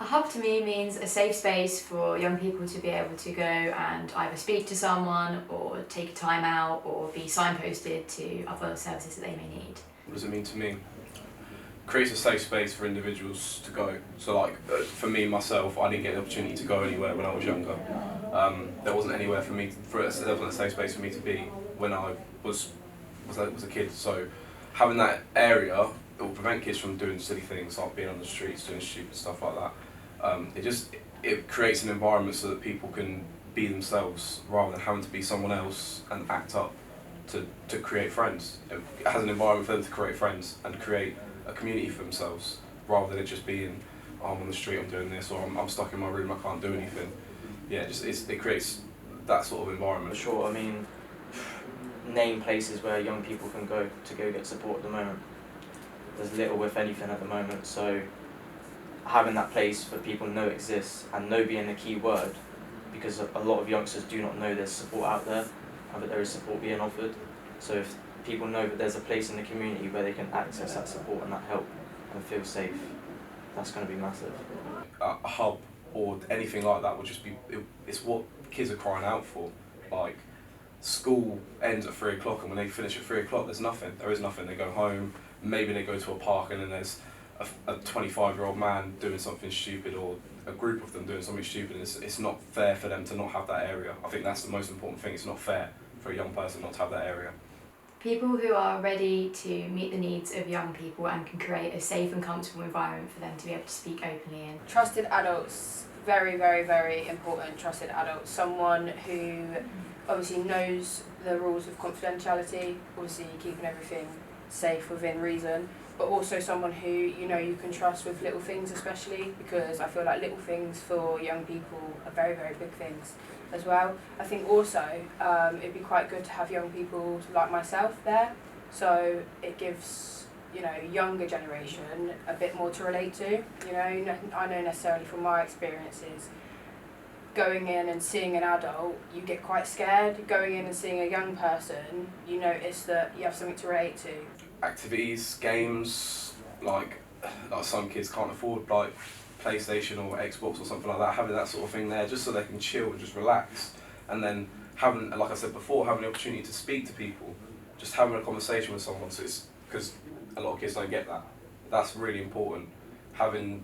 A hub to me means a safe space for young people to be able to go and either speak to someone or take a time out or be signposted to other services that they may need. What does it mean to me? Creates a safe space for individuals to go. So like, for me, myself, I didn't get the opportunity to go anywhere when I was younger. There wasn't anywhere for me, there wasn't a safe space for me to be when I was a kid. So having that area, it will prevent kids from doing silly things like being on the streets, doing stupid stuff like that. It creates an environment so that people can be themselves rather than having to be someone else and act up to create friends. It has an environment for them to create friends and create a community for themselves rather than it just being, oh, I'm on the street, I'm doing this, or I'm stuck in my room, I can't do anything. Yeah, it creates that sort of environment. For sure, I mean, name places where young people can go to go get support at the moment. There's little, if anything, at the moment, so having that place for people to know exists, and know being the key word, because a lot of youngsters do not know there's support out there and that there is support being offered. So if people know that there's a place in the community where they can access that support and that help and feel safe, that's going to be massive. A hub or anything like that would just be, it's what kids are crying out for. Like, school ends at 3 o'clock, and when they finish at 3 o'clock, there's nothing. There is nothing. They go home, maybe they go to a park, and then there's a 25-year-old man doing something stupid, or a group of them doing something stupid, and it's not fair for them to not have that area. I think that's the most important thing. It's not fair for a young person not to have that area. People who are ready to meet the needs of young people and can create a safe and comfortable environment for them to be able to speak openly in. Trusted adults, very, very, very important. Trusted adults, someone who obviously knows the rules of confidentiality, obviously keeping everything safe within reason, but also someone who you can trust with little things, especially because I feel like little things for young people are very, very big things as well. I think also it'd be quite good to have young people like myself there, so it gives younger generation a bit more to relate to. I know necessarily from my experiences, going in and seeing an adult, you get quite scared. Going in and seeing a young person, you notice that you have something to relate to. Activities, games, like some kids can't afford like PlayStation or Xbox or something like that, having that sort of thing there just so they can chill and just relax, and then having, like I said before, having the opportunity to speak to people, just having a conversation with someone, so it's because a lot of kids don't get that. That's really important, having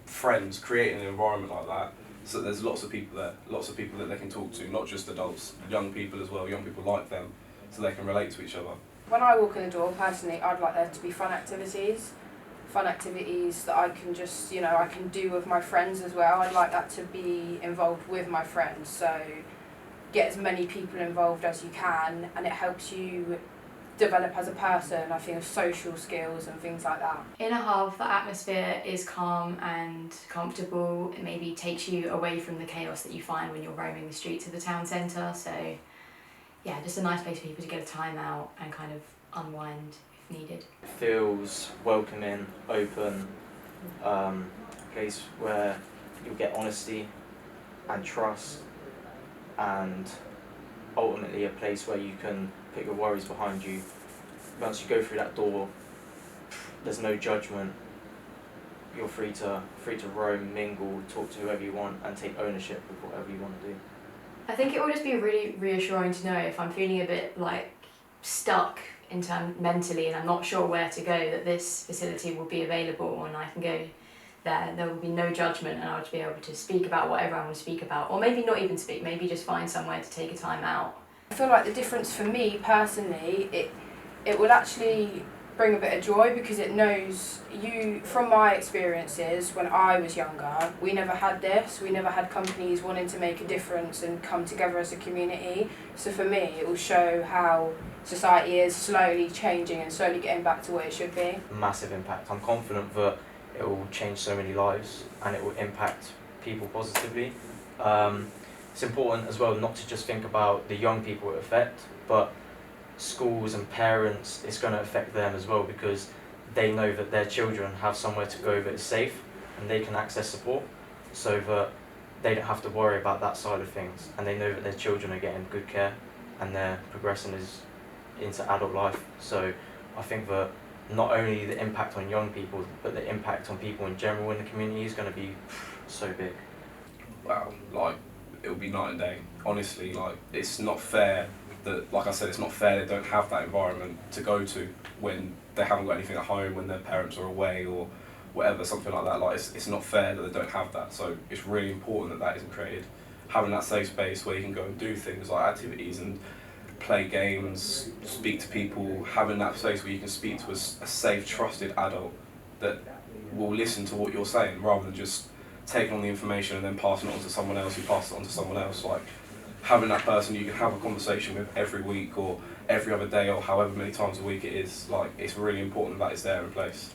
friends, creating an environment like that, so there's lots of people there, lots of people that they can talk to, not just adults, young people as well, young people like them, so they can relate to each other. When I walk in the door, personally, I'd like there to be fun activities that I can just, I can do with my friends as well. I'd like that to be involved with my friends, so get as many people involved as you can, and it helps you develop as a person, I think, of social skills and things like that. In a hub, the atmosphere is calm and comfortable. It maybe takes you away from the chaos that you find when you're roaming the streets of the town centre, so yeah, just a nice place for people to get a time out and kind of unwind if needed. It feels welcoming, open, a place where you'll get honesty and trust, and ultimately a place where you can put your worries behind you. Once you go through that door, there's no judgment. You're free to roam, mingle, talk to whoever you want, and take ownership of whatever you want to do. I think it will just be really reassuring to know if I'm feeling a bit like stuck mentally and I'm not sure where to go, that this facility will be available and I can go there. There will be no judgment, and I'll just be able to speak about whatever I want to speak about, or maybe not even speak, maybe just find somewhere to take a time out. I feel like the difference for me personally, it would actually bring a bit of joy, because it knows you, from my experiences when I was younger, we never had this. We never had companies wanting to make a difference and come together as a community. So for me, it will show how society is slowly changing and slowly getting back to what it should be. Massive impact. I'm confident that it will change so many lives and it will impact people positively. It's important as well not to just think about the young people it affects, but schools and parents, it's going to affect them as well, because they know that their children have somewhere to go that is safe and they can access support, so that they don't have to worry about that side of things, and they know that their children are getting good care and they're progressing into adult life. So I think that not only the impact on young people, but the impact on people in general in the community is going to be so big. Wow, like, it would be night and day. Honestly, like, it's not fair that, like I said, it's not fair they don't have that environment to go to when they haven't got anything at home, when their parents are away or whatever, something like that. Like, it's not fair that they don't have that. So it's really important that that isn't created. Having that safe space where you can go and do things like activities and play games, speak to people, having that space where you can speak to a safe, trusted adult that will listen to what you're saying rather than just taking on the information and then passing it on to someone else who passes it on to someone else. Like, having that person you can have a conversation with every week or every other day or however many times a week it is, like, it's really important that is there in place.